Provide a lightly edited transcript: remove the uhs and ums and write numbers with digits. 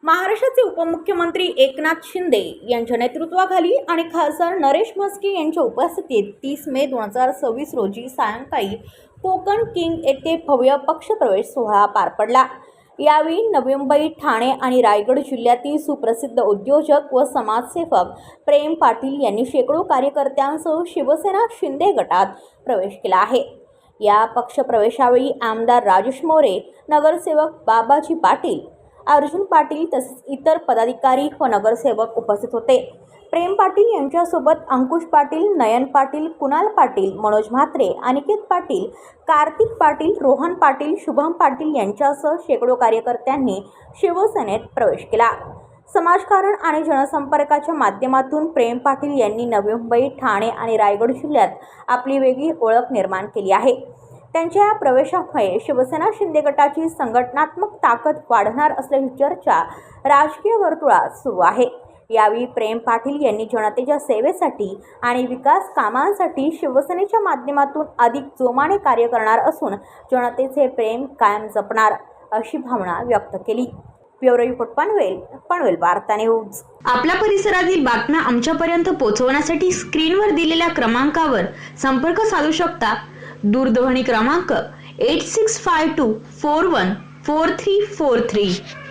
महाराष्ट्राचे उपमुख्यमंत्री एकनाथ शिंदे यांच्या नेतृत्वाखाली आणि खासदार नरेश म्हस्के यांच्या उपस्थितीत 30 मे 2026 रोजी सायंकाळी कोकण किंग येथे भव्य पक्षप्रवेश सोहळा पार पडला। यावेळी नवी मुंबई, ठाणे आणि रायगड जिल्ह्यातील सुप्रसिद्ध उद्योजक व समाजसेवक प्रेम पाटील यांनी शेकडो कार्यकर्त्यांसह शिवसेना शिंदे गटात प्रवेश केला आहे। या पक्षप्रवेशावेळी आमदार राजेश मोरे, नगरसेवक बाबाजी पाटील, अर्जुन पाटील तसेच इतर पदाधिकारी व नगरसेवक उपस्थित होते। प्रेम पाटील यांच्यासोबत अंकुश पाटील, नयन पाटील, कुणाल पाटील, मनोज म्हात्रे, अनिकेत पाटील, कार्तिक पाटील, रोहन पाटील, शुभम पाटील यांच्यासह शेकडो कार्यकर्त्यांनी शिवसेनेत प्रवेश केला। समाजकारण आणि जनसंपर्काच्या माध्यमातून प्रेम पाटील यांनी नवी मुंबई, ठाणे आणि रायगड जिल्ह्यात आपली वेगळी ओळख निर्माण केली आहे। त्यांच्या या प्रवेशामुळे शिवसेना शिंदे गटाची संघटनात्मक ताकद वाढणार असल्याची चर्चा राजकीय वर्तुळात सुरू आहे। यावेळी प्रेम पाटील यांनी जनतेच्या सेवेसाठी आणि विकास कामांसाठी शिवसेनेच्या माध्यमातून अधिक जोमाने कार्य करणार असून जनतेचे प्रेम कायम जपणार अशी भावना व्यक्त केली। ब्युरो रिपोर्ट पनवेल वार्ता न्यूज। आपल्या परिसरातील बातम्या आमच्यापर्यंत पोहोचवण्यासाठी स्क्रीनवर दिलेल्या क्रमांकावर संपर्क साधू शकता। दूरध्वनी क्रमांक 8652414343।